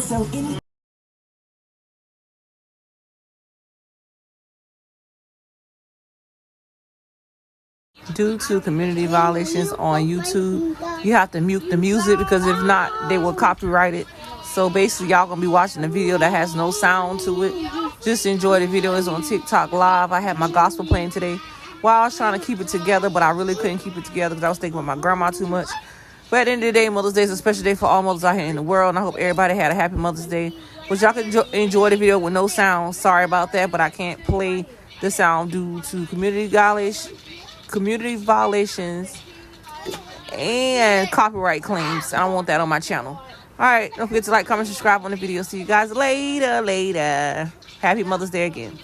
So any due to community violations on YouTube, you have to mute the music because if not, they will copyright it. So basically, y'all gonna be watching a video that has no sound to it. Just enjoy the video. It's on TikTok Live. I had my gospel playing today while I was trying to keep it together, but I really couldn't keep it together because I was thinking about my grandma too much. But at the end of the day, Mother's Day is a special day for all mothers out here in the world, and I hope everybody had a happy Mother's Day. But y'all can enjoy the video with no sound. Sorry about that, but I can't play the sound due to community violations and copyright claims. I don't want that on my channel. All right, don't forget to like, comment, subscribe on the video. See you guys later. Happy Mother's Day again.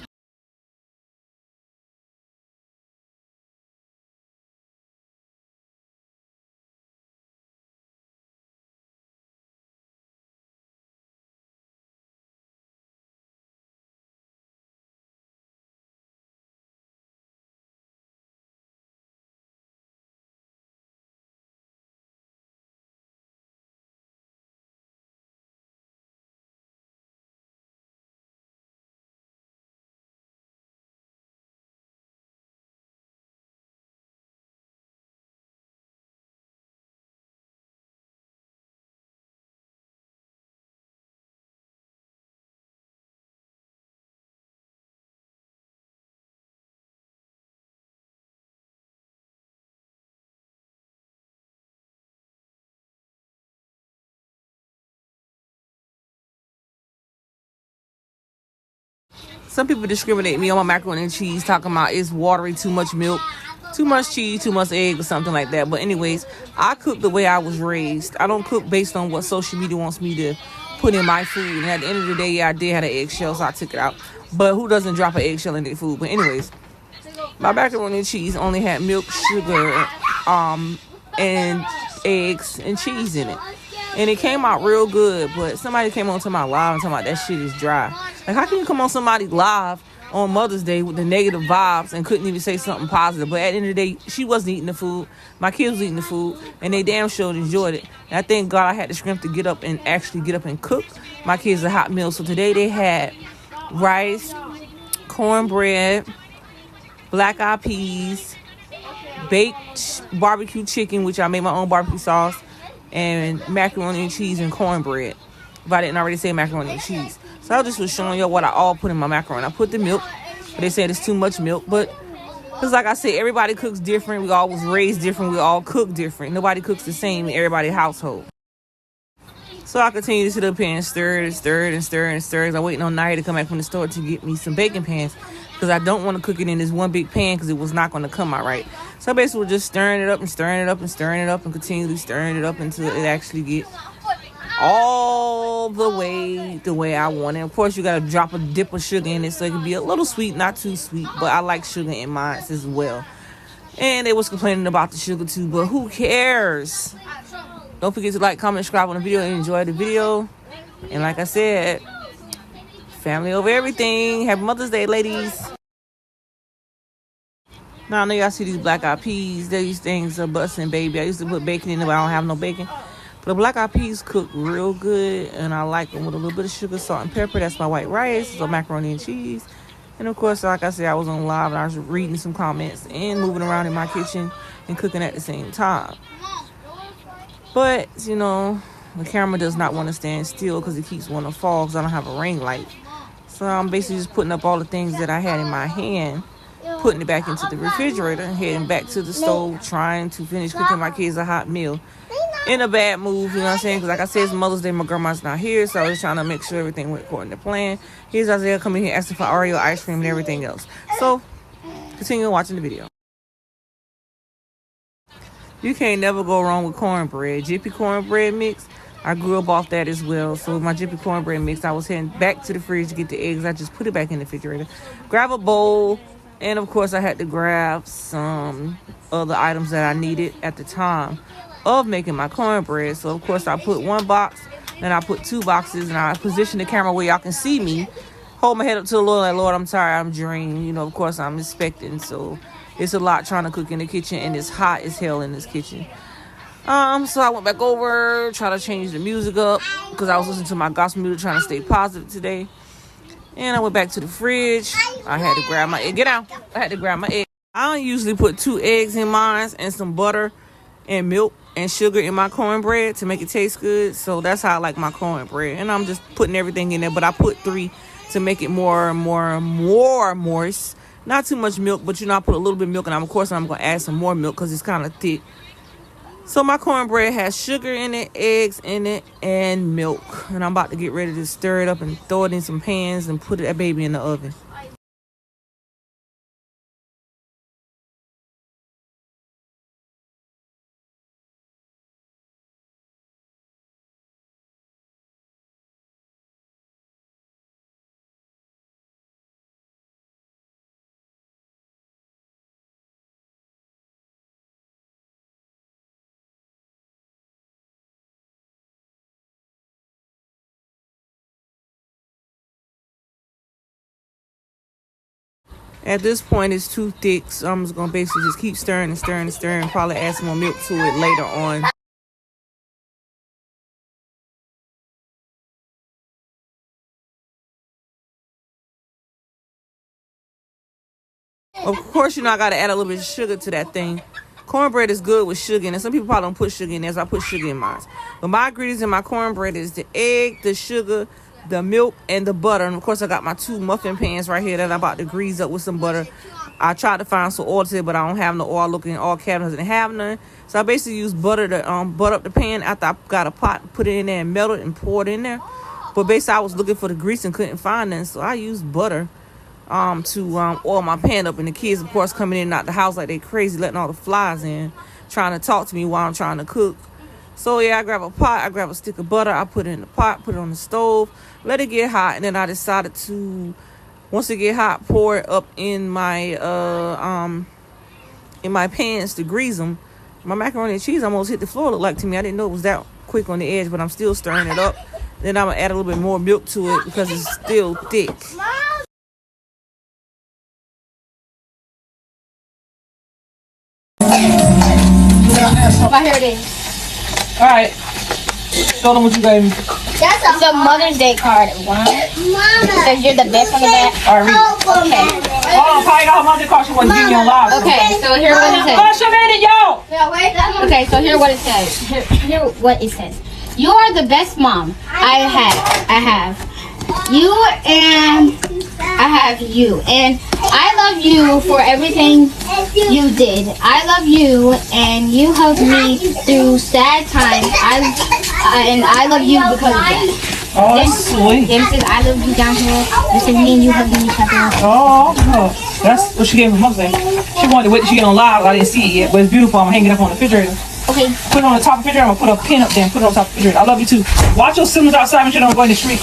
Some people discriminate me on my macaroni and cheese, talking about it's watery, too much milk, too much cheese, too much egg, or something like that. But anyways, I cook the way I was raised. I don't cook based on what social media wants me to put in my food. And at the end of the day, yeah, I did have an eggshell, so I took it out. But who doesn't drop an eggshell in their food? But anyways, my macaroni and cheese only had milk, sugar, and eggs and cheese in it. And it came out real good, but somebody came on to my live and talking about that shit is dry. Like, how can you come on somebody's live on Mother's Day with the negative vibes and couldn't even say something positive? But at the end of the day, she wasn't eating the food. My kids was eating the food, and they damn sure enjoyed it. And I thank God I had the strength to get up and cook my kids a hot meal. So today they had rice, cornbread, black-eyed peas, baked barbecue chicken, which I made my own barbecue sauce, and macaroni and cheese and cornbread. If I didn't already say macaroni and cheese. So I just was showing y'all what I all put in my macaroni. I put the milk, but they said it's too much milk. But it's like I said, everybody cooks different. We all was raised different. We all cook different. Nobody cooks the same in everybody's household. So I continue to sit up here and stir it. I'm waiting on Naya to come back from the store to get me some baking pans, because I don't want to cook it in this one big pan because it was not going to come out right. So basically we're just stirring it up and continually stirring it up until it actually get all the way I want it. Of course, you got to drop a dip of sugar in it so it can be a little sweet, not too sweet, but I like sugar in mine as well. And they was complaining about the sugar too, but who cares? Don't forget to like, comment, subscribe on the video, and enjoy the video. And like I said, family over everything. Happy Mother's Day, ladies. Now I know y'all see these black-eyed peas. These things are busting, baby. I used to put bacon in them, but I don't have no bacon. But the black-eyed peas cook real good, and I like them with a little bit of sugar, salt, and pepper. That's my white rice, so macaroni and cheese. And of course, like I said, I was on live, and I was reading some comments and moving around in my kitchen and cooking at the same time. But, you know, the camera does not want to stand still because it keeps wanting to fall because I don't have a ring light. So I'm basically just putting up all the things that I had in my hand, putting it back into the refrigerator, and heading back to the stove, trying to finish cooking my kids a hot meal. In a bad mood, you know what I'm saying? Because like I said, it's Mother's Day, my grandma's not here, so I was trying to make sure everything went according to plan. Here's Isaiah coming here asking for Oreo ice cream and everything else. So, continue watching the video. You can't never go wrong with cornbread. Jiffy cornbread mix, I grew up off that as well. So with my Jiffy cornbread mix, I was heading back to the fridge to get the eggs. I just put it back in the refrigerator. Grab a bowl, and of course I had to grab some other items that I needed at the time of making my cornbread. So of course I put one box, then I put two boxes, and I positioned the camera where y'all can see me. Hold my head up to the Lord, like, Lord, I'm tired, I'm drained. You know, of course I'm expecting, so it's a lot trying to cook in the kitchen, and it's hot as hell in this kitchen. So I went back over, try to change the music up because I was listening to my gospel music, trying to stay positive today. And I went back to the fridge. I had to grab my egg. Get out. I had to grab my egg. I don't usually put 2 eggs in mine and some butter and milk and sugar in my cornbread to make it taste good. So that's how I like my cornbread. And I'm just putting everything in there, but I put 3 to make it more moist. Not too much milk, but I put a little bit of milk, and of course I'm gonna add some more milk because it's kind of thick. So my cornbread has sugar in it, eggs in it, and milk. And I'm about to get ready to stir it up and throw it in some pans and put that baby in the oven. At this point, it's too thick, so I'm just going to basically just keep stirring and stirring and stirring. Probably add some more milk to it later on. Of course, I got to add a little bit of sugar to that thing. Cornbread is good with sugar in it. Some people probably don't put sugar in there, so I put sugar in mine. But my ingredients in my cornbread is the egg, the sugar, the milk, and the butter. And of course, I got my 2 muffin pans right here that I'm about to grease up with some butter. I tried to find some oil today, but I don't have no oil. Looking in all cabinets and have none. So I basically use butter to butter up the pan after I got a pot, put it in there and melt it and pour it in there. But basically, I was looking for the grease and couldn't find none, so I used butter to oil my pan up. And the kids, of course, coming in and out the house like they crazy, letting all the flies in, trying to talk to me while I'm trying to cook. So yeah, I grab a pot, I grab a stick of butter, I put it in the pot, put it on the stove, let it get hot, and then I decided to, once it get hot, pour it up in my pans to grease them. My macaroni and cheese almost hit the floor, looked like to me. I didn't know it was that quick on the edge, but I'm still stirring it up. Then I'm gonna add a little bit more milk to it because it's still thick. Right here it is. All right. Show them what you gave me. That's the Mother's Day card. One. Mama. Says you're the best on the back. All right, read. Okay. Oh, probably got her Mother's Day card. She wasn't giving you on live. Okay, so here what it says. Hush a minute, yo. Okay, so here what it says. Here what it says. You are the best mom I have. You and I have you. And I love you for everything you did. I love you and you helped me through sad times. I love you because of that. Oh, that's sweet. Then says I love you down here. This is me and you hugging each other. Oh, that's what she gave me Mother's Day. She wanted to wait till she get on live. I didn't see it yet, but it's beautiful. I'm gonna hang it up on the refrigerator. Okay. Put it on the top of the refrigerator. I'm gonna put a pin up there and put it on top of the refrigerator. I love you too. Watch your siblings outside when you don't go in the street.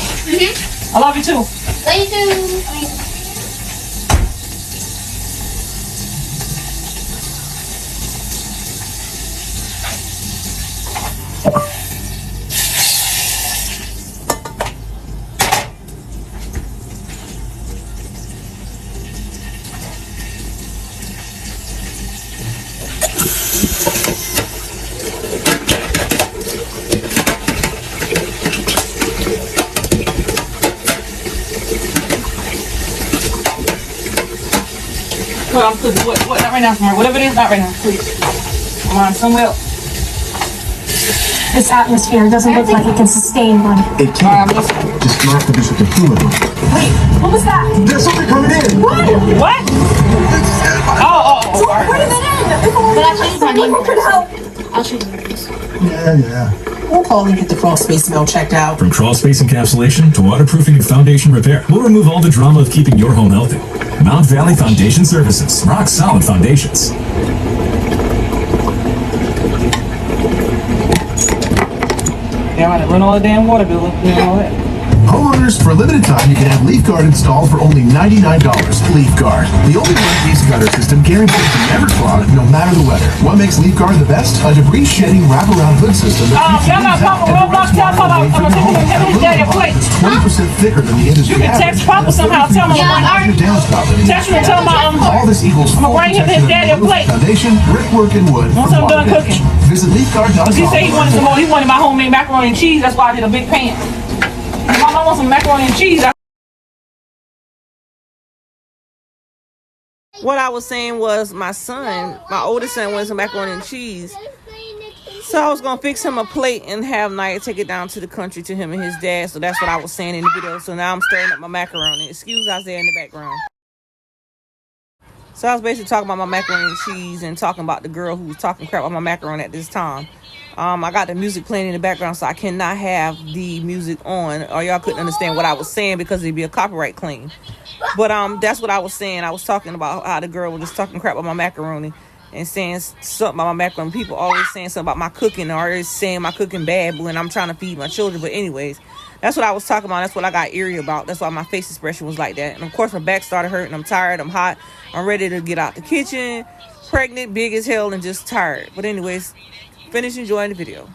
I love you too. Love you too. I'm cooking. What? Not right now, Samara. Whatever it is, not right now, please. Come on, somewhere else. This atmosphere doesn't look like it can sustain one. It can't. Just not to do something human. Wait, what was that? There's something coming in. What? Oh. Where did that end? I'll show you. Yeah. We'll call and get the crawl space mill checked out. From crawl space encapsulation to waterproofing and foundation repair, we'll remove all the drama of keeping your home healthy. Mount Valley Foundation Services. Rock solid foundations. Yeah, I run all the damn water bill up and all that. Homeowners, for a limited time, you can have Leaf Guard installed for only $99. Leaf Guard, the only one-piece gutter system guaranteed to never clog, no matter the weather. What makes Leaf Guard the best? A debris-shedding wraparound hood system that tell my Papa Roblox, tell Papa I'm gonna take his daddy a plate. It's 20% thicker than the industry You can text Papa somehow, tell him text him and tell him all this equals I'm gonna bring him his daddy a plate. Foundation, brickwork, and wood. Once I'm done cooking. Visit leafguard.com. He said he wanted some more. He wanted my homemade macaroni and cheese. That's why I did a big pan. If I want some macaroni and cheese. What I was saying was my son, my oldest son, wanted some macaroni and cheese. So I was going to fix him a plate and have Naya take it down to the country to him and his dad. So that's what I was saying in the video. So now I'm stirring up my macaroni. Excuse Isaiah in the background. So I was basically talking about my macaroni and cheese and talking about the girl who was talking crap about my macaroni at this time. I got the music playing in the background, so I cannot have the music on, or y'all couldn't understand what I was saying because it'd be a copyright claim. But that's what I was saying. I was talking about how the girl was just talking crap about my macaroni and saying something about my macaroni. People always saying something about my cooking, or always saying my cooking bad, when I'm trying to feed my children. But anyways, that's what I was talking about. That's what I got eerie about. That's why my face expression was like that. And of course, my back started hurting. I'm tired. I'm hot. I'm ready to get out the kitchen. Pregnant, big as hell, and just tired. But anyways, finish enjoying the video.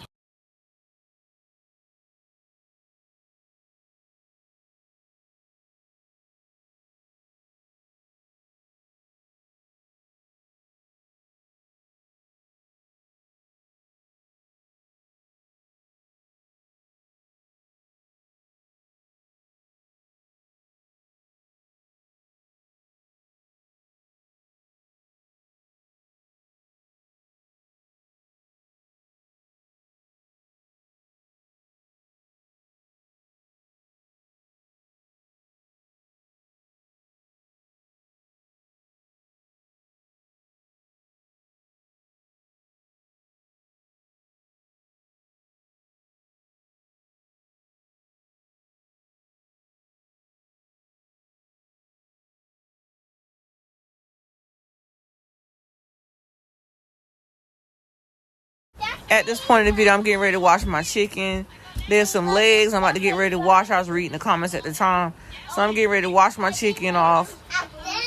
At this point in the video, I'm getting ready to wash my chicken. There's some legs I'm about to get ready to wash. I was reading the comments at the time. So I'm getting ready to wash my chicken off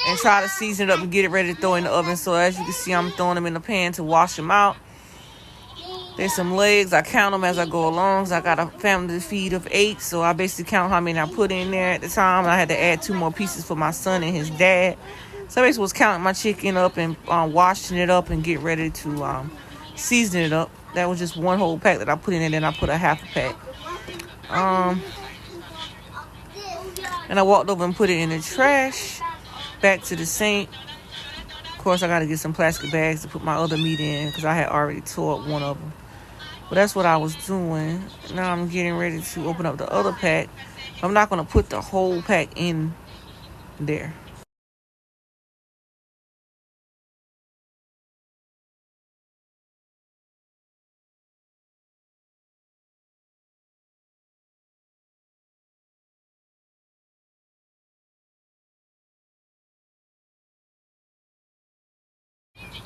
and try to season it up and get it ready to throw in the oven. So as you can see, I'm throwing them in the pan to wash them out. There's some legs. I count them as I go along. I got a family feed of 8. So I basically count how many I put in there at the time. I had to add 2 more pieces for my son and his dad. So I basically was counting my chicken up and washing it up and get ready to season it up. That was just one whole pack that I put in, and then I put a half a pack. And I walked over and put it in the trash, back to the sink. Of course, I got to get some plastic bags to put my other meat in because I had already tore up one of them. But that's what I was doing. Now I'm getting ready to open up the other pack. I'm not going to put the whole pack in there.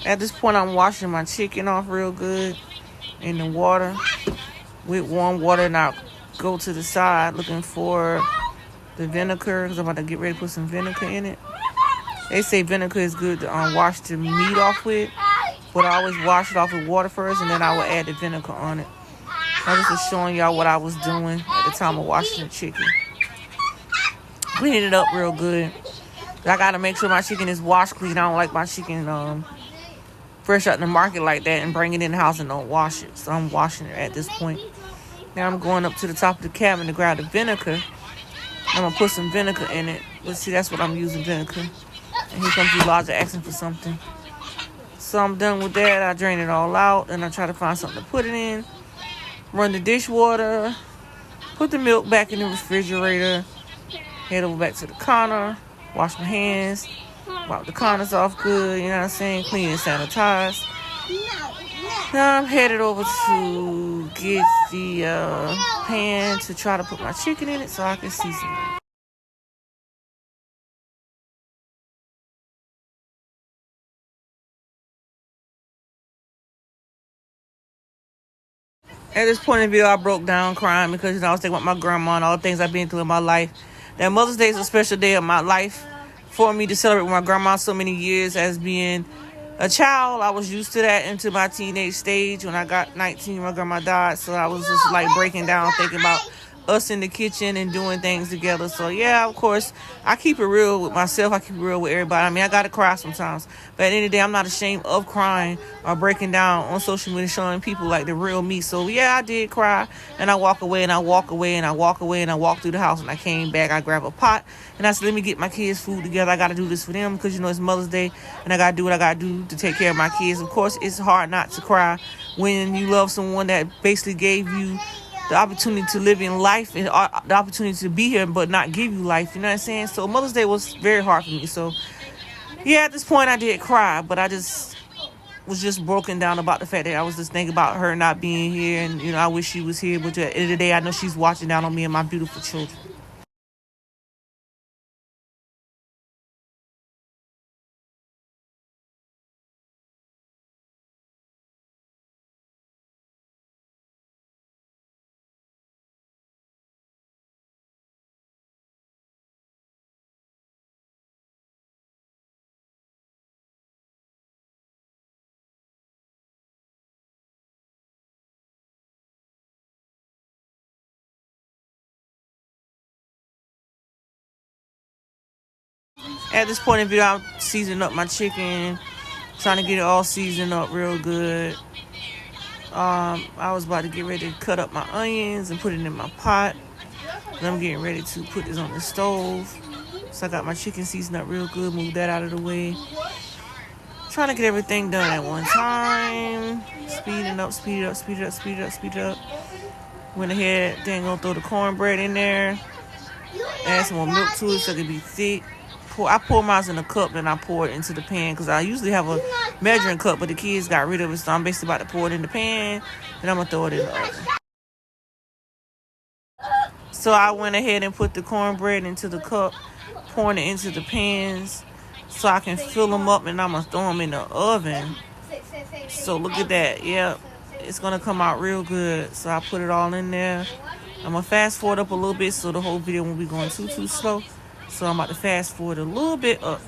At this point, I'm washing my chicken off real good in the water with warm water. And I'll go to the side looking for the vinegar because I'm about to get ready to put some vinegar in it. They say vinegar is good to wash the meat off with, but I always wash it off with water first, and then I will add the vinegar on it. I just was showing y'all what I was doing at the time of washing the chicken. Cleaning it up real good. I got to make sure my chicken is washed clean. I don't like my chicken fresh out in the market like that and bring it in the house and don't wash it. So I'm washing it at this point. Now I'm going up to the top of the cabinet to grab the vinegar. I'm going to put some vinegar in it. But see, that's what I'm using, vinegar. And here comes Elijah asking for something. So I'm done with that. I drain it all out and I try to find something to put it in. Run the dishwater. Put the milk back in the refrigerator. Head over back to the counter. Wash my hands. Wipe the counters off good, you know what I'm saying? Clean and sanitize. Now I'm headed over to get the pan to try to put my chicken in it so I can season it. At this point in the video, I broke down crying because I was thinking about my grandma and all the things I've been through in my life. That Mother's Day is a special day of my life for me to celebrate with my grandma so many years as being a child. I was used to that into my teenage stage. When I got 19, my grandma died. So I was just like breaking down, thinking about us in the kitchen and doing things together. So yeah, of course, I keep it real with myself. I keep it real with everybody. I mean, I gotta cry sometimes, but at the end of the day, I'm not ashamed of crying or breaking down on social media, showing people like the real me. So yeah, I did cry, and I walk away, and I walk away, and I walk away, and I walk through the house, and I came back. I grabbed a pot, and I said, let me get my kids food together. I gotta do this for them because you know it's Mother's Day, and I gotta do what I gotta do to take care of my kids. Of course, it's hard not to cry when you love someone that basically gave you the opportunity to live in life and the opportunity to be here but not give you life, you know what I'm saying? So Mother's Day was very hard for me. So yeah, at this point I did cry, but I just was just broken down about the fact that I was just thinking about her not being here, and you know, I wish she was here, but at the end of the day, I know she's watching down on me and my beautiful children. At this point in the video, I'm seasoning up my chicken, trying to get it all seasoned up real good. I was about to get ready to cut up my onions and put it in my pot. And I'm getting ready to put this on the stove. So I got my chicken seasoned up real good, move that out of the way. Trying to get everything done at one time. Speeding up, speed it up, speed it up, speed it up, speed it up. Went ahead, then gonna throw the cornbread in there. Add some more milk to it so it can be thick. I pour mine in a cup, then I pour it into the pan because I usually have a measuring cup, but the kids got rid of it, so I'm basically about to pour it in the pan, and I'm gonna throw it in the oven. So I went ahead and put the cornbread into the cup, pouring it into the pans so I can fill them up, and I'm gonna throw them in the oven. So look at that. Yep, it's gonna come out real good. So I put it all in there. I'm gonna fast forward up a little bit so the whole video won't be going too slow. So I'm about to fast forward a little bit up.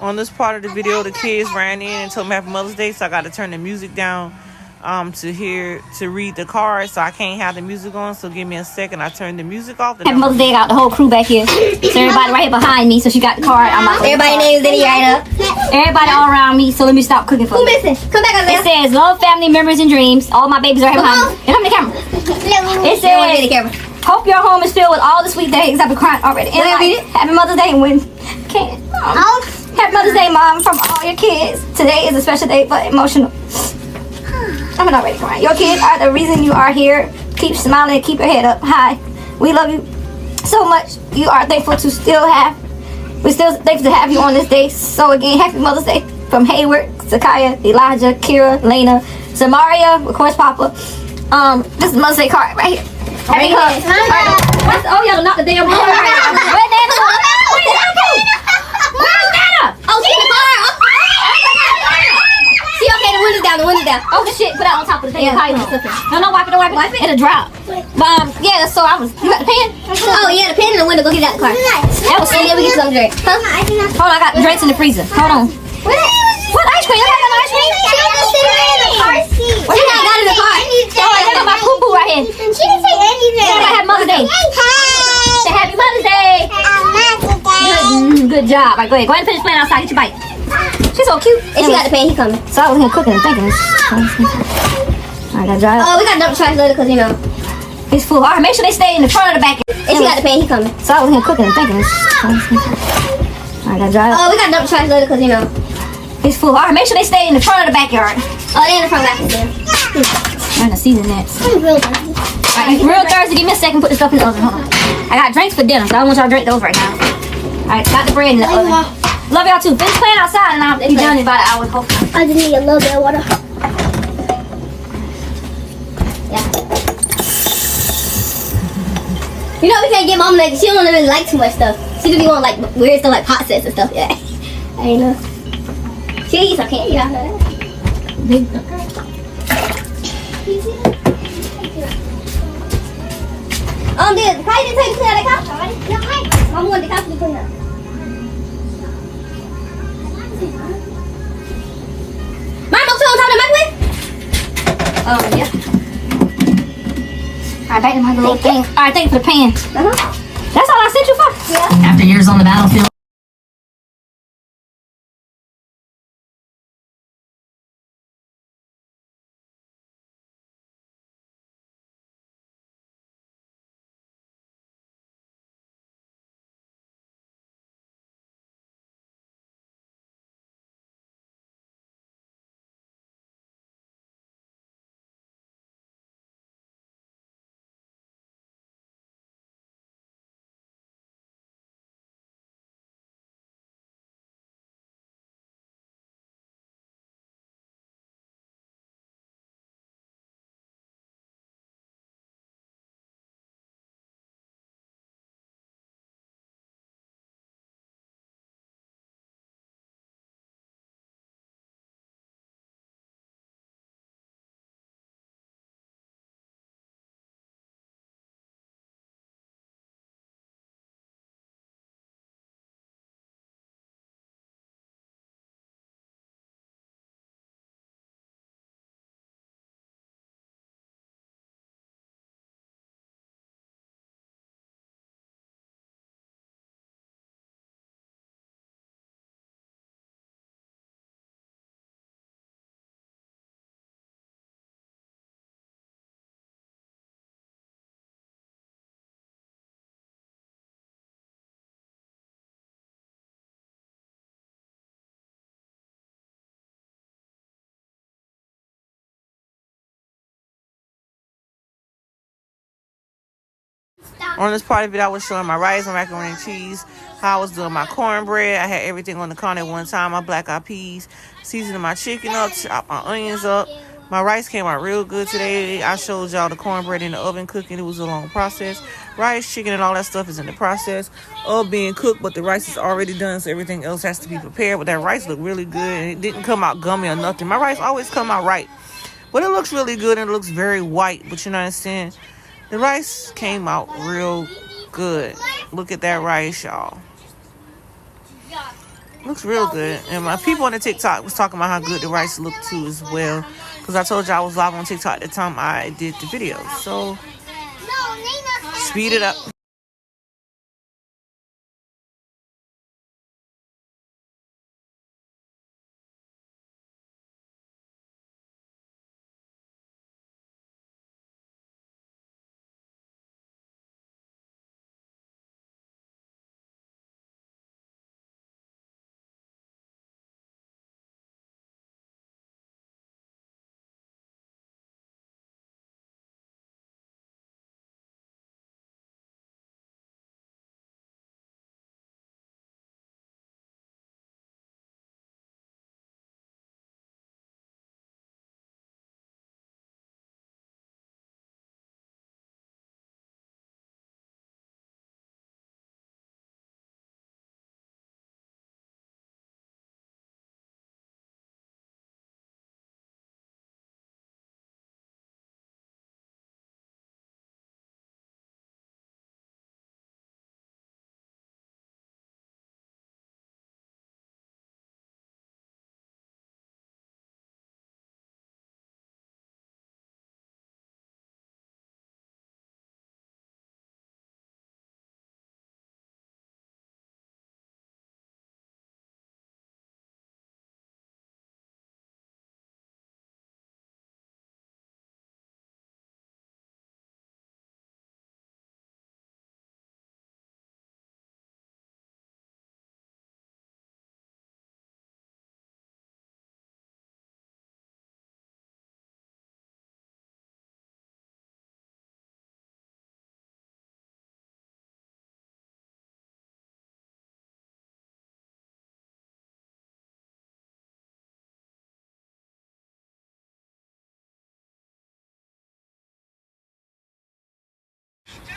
On this part of the video, the kids ran in and told me Happy Mother's Day, so I got to turn the music down to read the card, so I can't have the music on. So give me a second. I turned the music off. Happy Mother's Day. Got the whole crew back here. So everybody right here behind me. So she got the card. Everybody names Diddy right up. Everybody all around me. So let me stop cooking for you. Who missing? Come back up there. It says love, family, memories, and dreams. All my babies are here behind me. Come to the camera. It says hope your home is filled with all the sweet days. I've been crying already. And like, Happy Mother's Day. When can't. Happy Mother's Day, Mom, from all your kids. Today is a special day, but emotional. I'm not ready to cry. Your kids are the reason you are here. Keep smiling and keep your head up high. We love you so much. You are thankful to still have. We're still thankful to have you on this day. So again, Happy Mother's Day from Hayward, Zakaya, Elijah, Kira, Lena, Samaria, of course, Papa. This is Mother's Day card right here. Happy Mother's Day. Oh, y'all knocked the damn card. Where's Nana? Where's Nana? Oh, she's in the car. See, okay, the window's down, the window's down. Oh, shit, put that on top of the thing. Yeah. No, wipe it. It'll drop. Yeah, so I was, you got the pen? Oh, yeah, the pen in the window. Go get that in the car. That was so, yeah, we get some drinks. Huh? Hold on, I got the drinks in the freezer. Hold on. What ice cream? You got ice cream? She was sitting in the car seat. What you got in the car? Oh, I got my poo-poo right here. She didn't say anything. Yeah, Happy Mother's Day. Say Happy Mother's Day. Good job. All right, go ahead and finish playing outside. Get your bite. She's so cute. And she got the pan. He coming. So I was here cooking and thinking. Alright, gotta dry up. Oh, we got dump trash later because, you know, it's full. Alright, make sure they stay in the front of the back. And she got the pan. He coming. So I was here cooking and thinking. Alright, gotta dry up. Oh, we got dump trash later because, you know, it's full. Alright, make sure they stay in the front of the backyard. Oh, they're in the front of the backyard. I'm gonna season that. I'm real thirsty. Alright, real thirsty. Give me a second. Put this stuff in the oven. Hold on. I got drinks for dinner, so I don't want y'all to drink those right now. Alright, got the bread in the oven. Love y'all too. Finish playing outside and I'll be done in about an hour. Hopefully. I just need a little bit of water. Yeah, You know we can't get mom like she don't really like too much stuff. She just be want like weird stuff like pot sets and stuff. Yeah, I know. She eats some candy. I know that. Big Did Kai didn't take you to that couch already? No, Kai. Mom wanted the couch to be cleaned up. Mom, don't you on top of the microwave? Oh, yeah. Alright, back to my little thing. Alright, thank you for the pan. That's all I sent you for? Yeah. After years on the battlefield. On this part of it, I was showing my rice, my macaroni and cheese, how I was doing my cornbread. I had everything on the counter at one time. My black eyed peas, seasoning my chicken up, chop my onions up. My rice came out real good today. I showed y'all the cornbread in the oven cooking. It was a long process. Rice, chicken, and all that stuff is in the process of being cooked, but the rice is already done, so everything else has to be prepared. But that rice looked really good, and it didn't come out gummy or nothing. My rice always come out right, but it looks really good, and it looks very white, but you know what I'm saying? The rice came out real good. Look at that rice, y'all. Looks real good. And my people on the TikTok was talking about how good the rice looked too as well. Because I told you I was live on TikTok at the time I did the video. So, speed it up.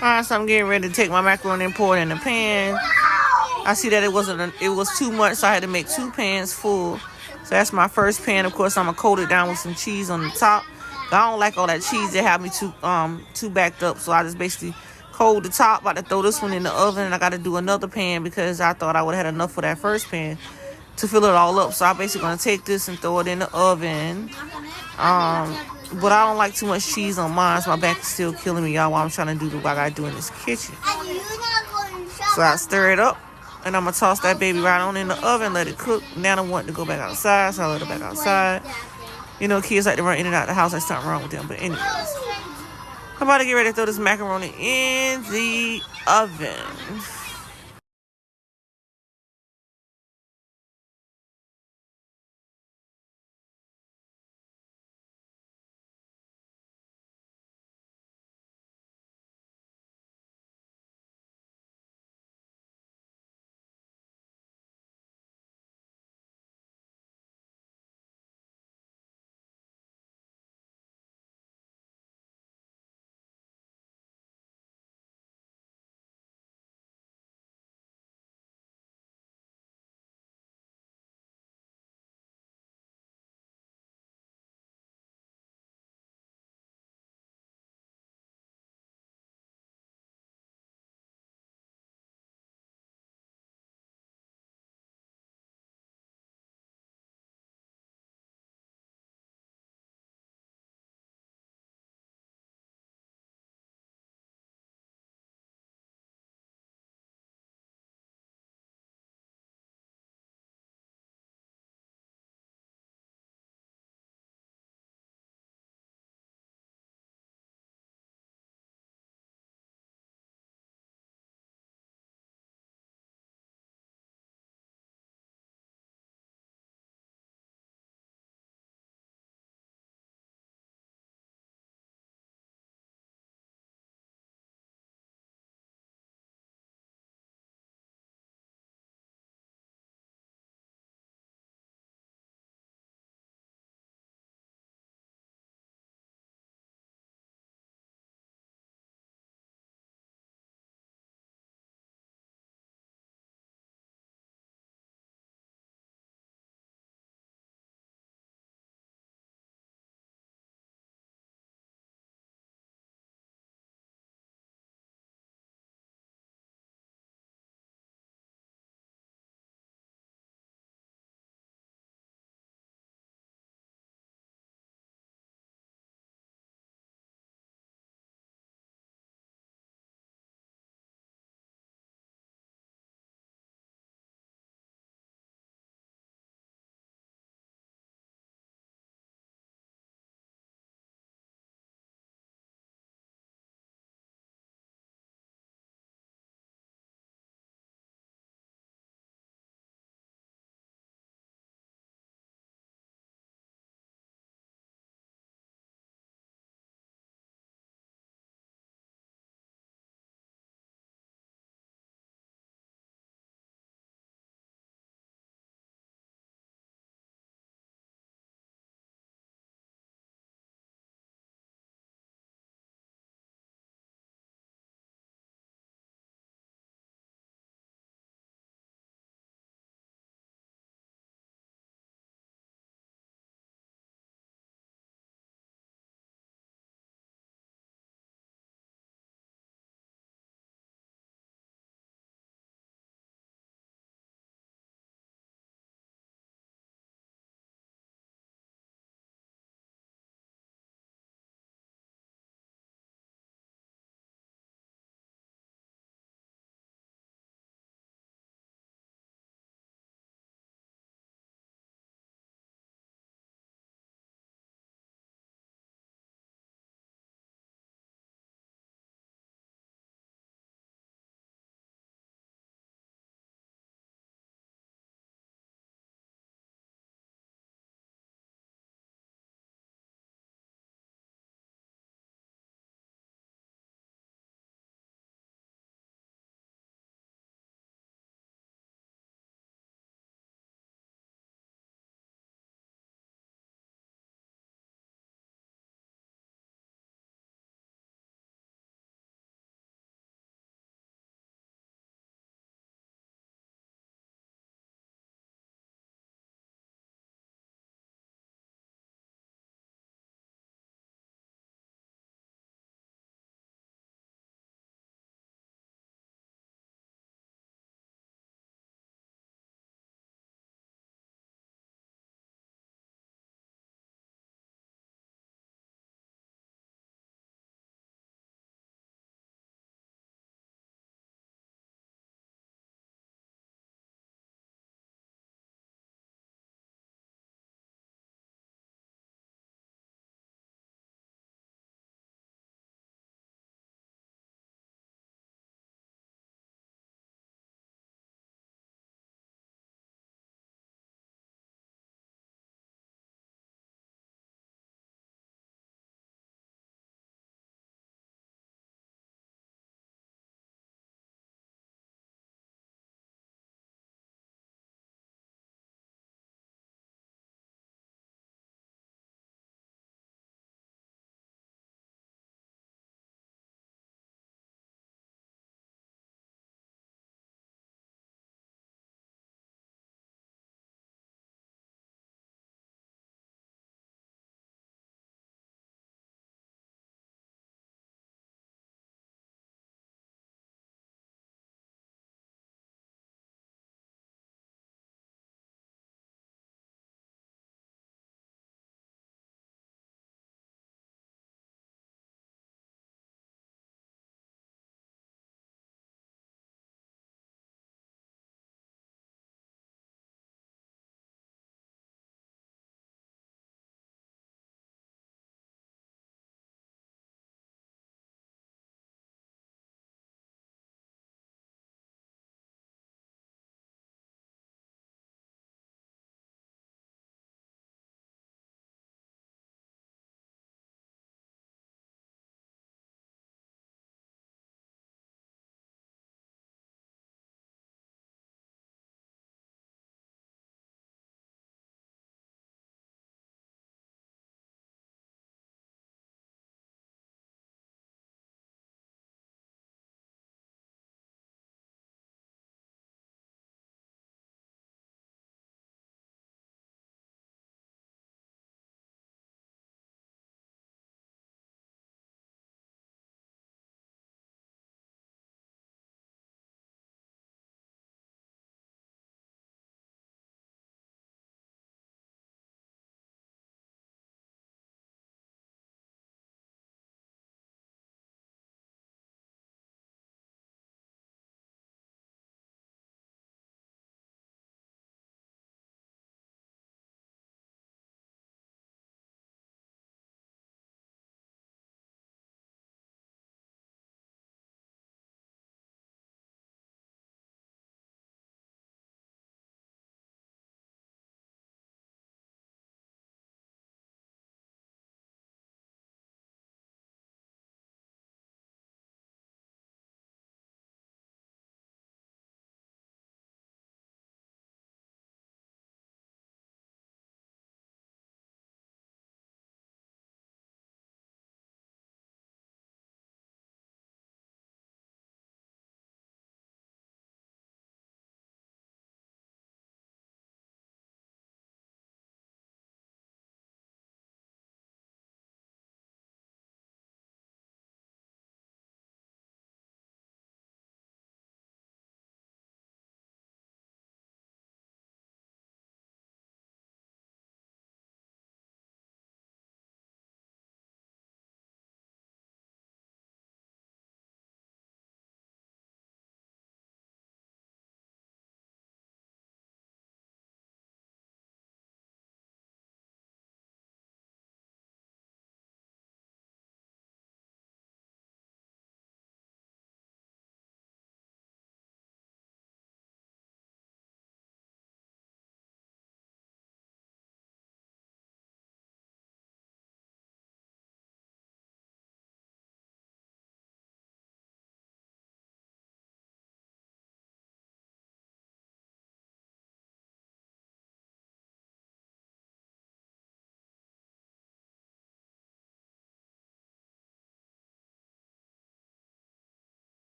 Alright, so I'm getting ready to take my macaroni and pour it in the pan. I see that it was too much, so I had to make 2 pans full. So that's my first pan. Of course, I'm gonna coat it down with some cheese on the top. I don't like all that cheese that have me too backed up. So I just basically coat the top. About to throw this one in the oven, and I got to do another pan because I thought I would have had enough for that first pan to fill it all up. So I'm basically gonna take this and throw it in the oven. But I don't like too much cheese on mine, so my back is still killing me, y'all, while I'm trying to do what I gotta do in this kitchen. So I stir it up, and I'm gonna toss that baby right on in the oven, let it cook. Now I want to go back outside, so I let it back outside. You know, kids like to run in and out of the house. There's something wrong with them. But anyways, I'm about to get ready to throw this macaroni in the oven.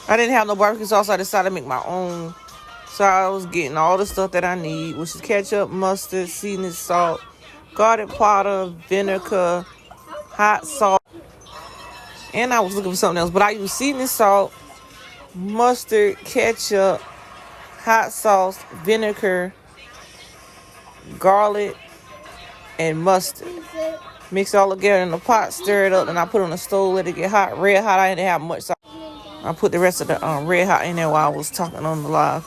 I didn't have no barbecue sauce. I decided to make my own. So I was getting all the stuff that I need, which is ketchup, mustard, seasoning salt, garlic powder, vinegar, hot salt. And I was looking for something else, but I used seasoning salt, mustard, ketchup, hot sauce, vinegar, garlic, and mustard. Mix it all together in the pot, stir it up, and I put it on the stove, let it get hot, red hot. I didn't have much sauce. I put the rest of the red hot in there while I was talking on the live.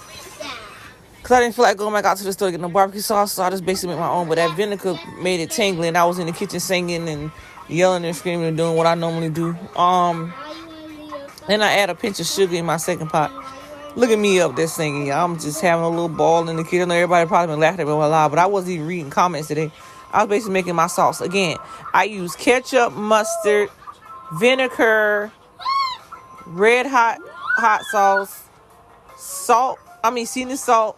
Because I didn't feel like going back out to the store to get no barbecue sauce, so I just basically made my own. But that vinegar made it tingling. I was in the kitchen singing and yelling and screaming and doing what I normally do. Then I add a pinch of sugar in my second pot. Look at me up there singing. I'm just having a little ball in the kitchen. Everybody probably been laughing at me while live, but I wasn't even reading comments today. I was basically making my sauce. Again, I use ketchup, mustard, vinegar, red hot sauce, seasoning salt,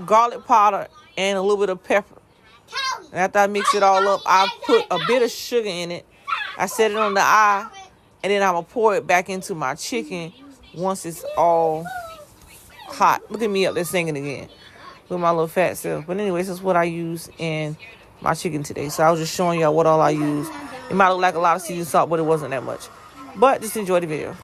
garlic powder, and a little bit of pepper. And after I mix it all up, I put a bit of sugar in it. I set it on the eye, and then I'm going to pour it back into my chicken once it's all hot. Look at me up there singing again with my little fat self. But anyways, that's what I use in my chicken today. So I was just showing y'all what all I use. It might look like a lot of seasoned salt, but it wasn't that much. But just enjoy the video.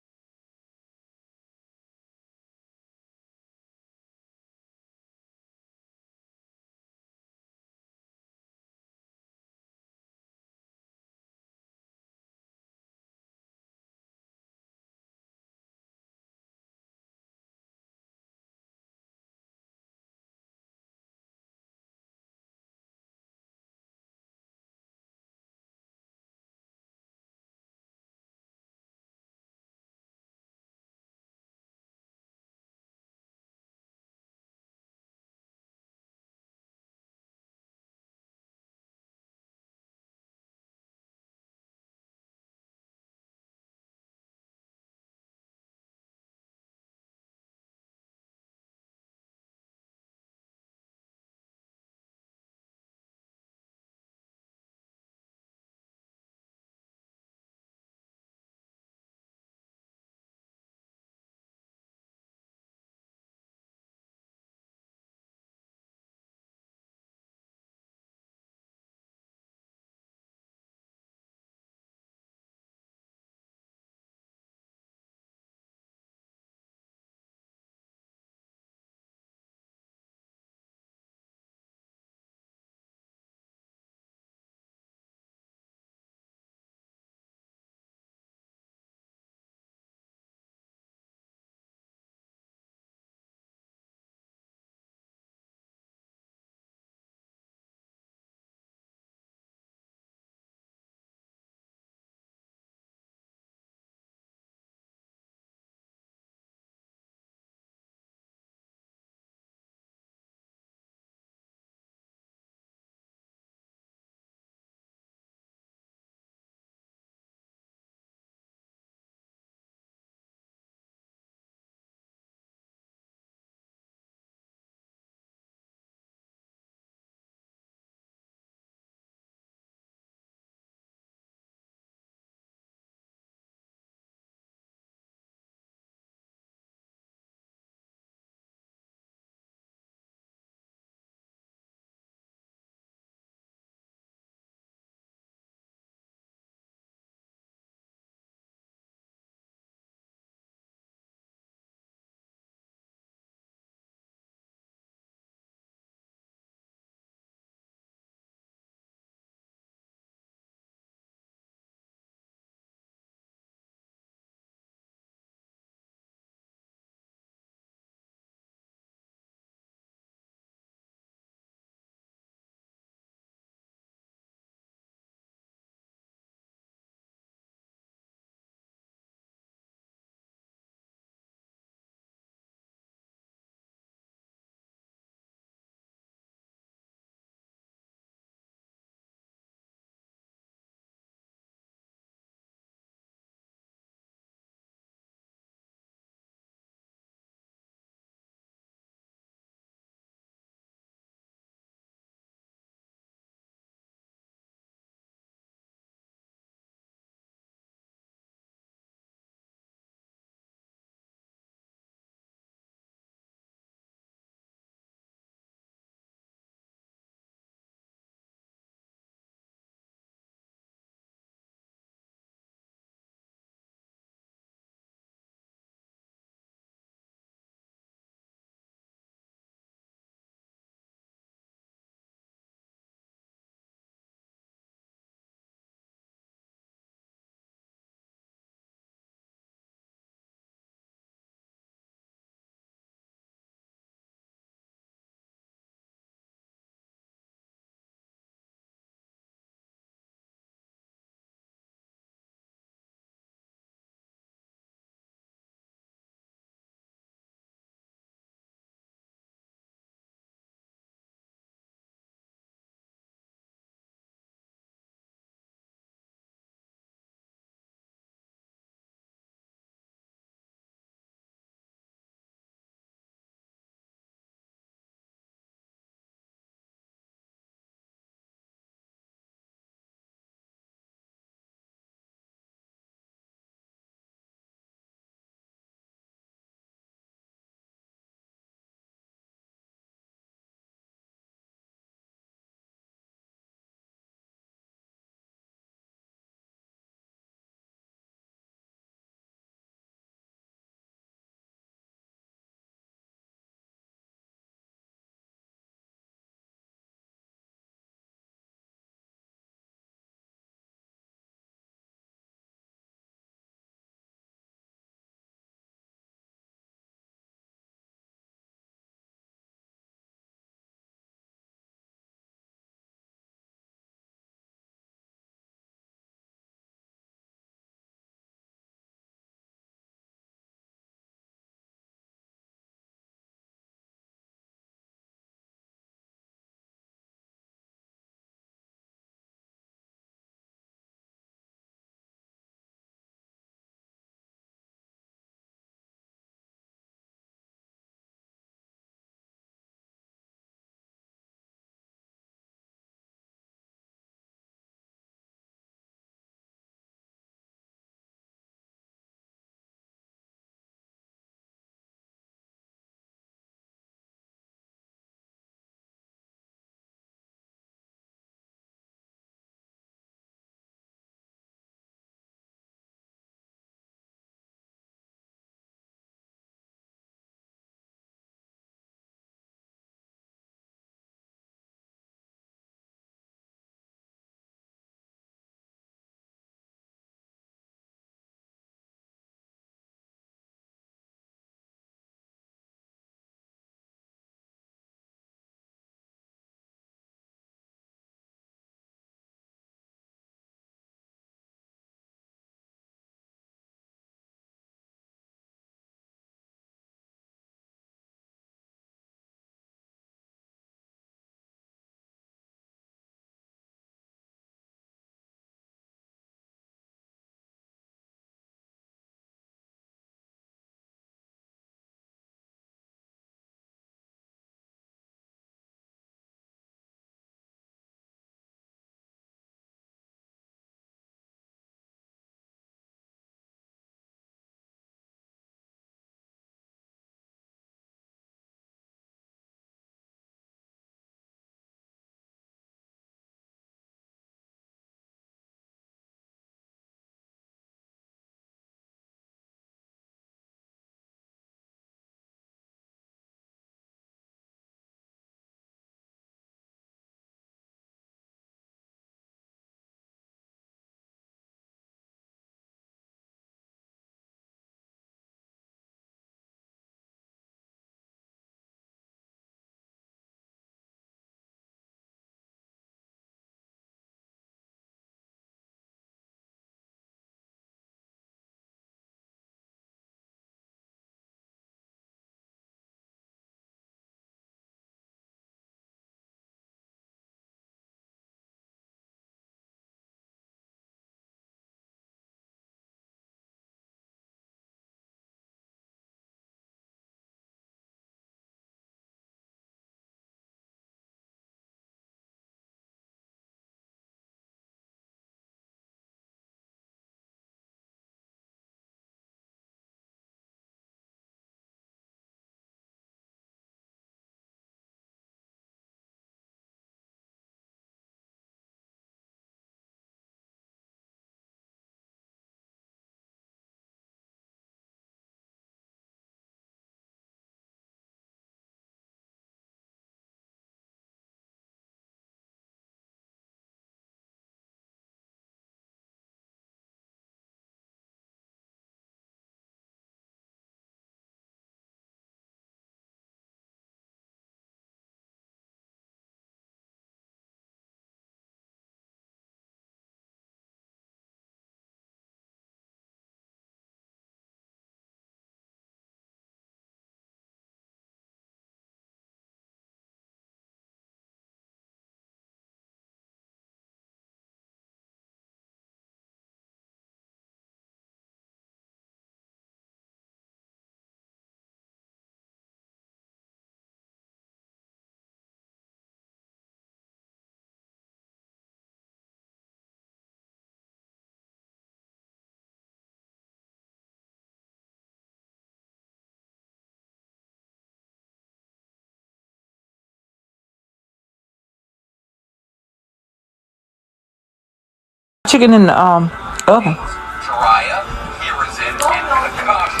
chicken in the oven. Jiraiya, Hiruzen, and Kakashi.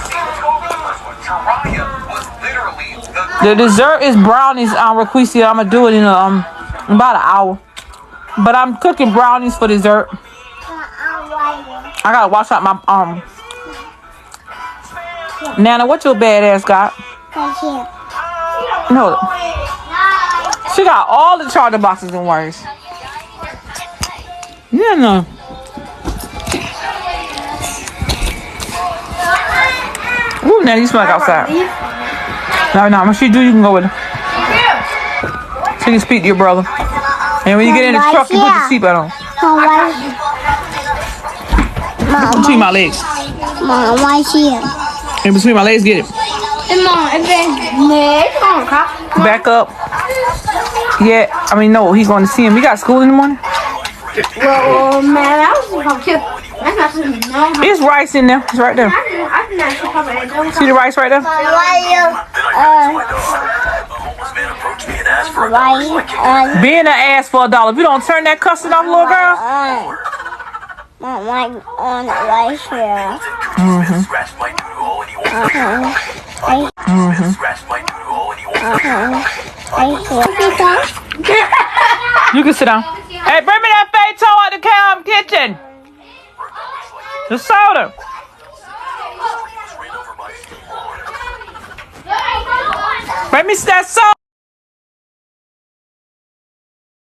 See what's going on with this one. Jiraiya was literally The dessert is brownies, Raquisia. I'm gonna do it in about an hour. But I'm cooking brownies for dessert. I gotta wash out my Nana, what your bad ass got? No. She got all the charger boxes and wires. Yeah, no. Ooh, now you smell like outside. No, when she do, you can go with her. She can speak to your brother. And when you get in the truck, you put the seatbelt on. Between my legs. Mom, why here? In between my legs, get it. Back up. Yeah, I mean, no, he's going to see him. We got school in the morning? Well, man, I was confused. That's not something. No. There's rice in there. It's right there. See the rice right there? Being an ass for $1. If you don't turn that cussing off, little girl. Like on right here. You can sit down. Hey, bring me that Fato out the kitchen. The soda. Bring me that soda.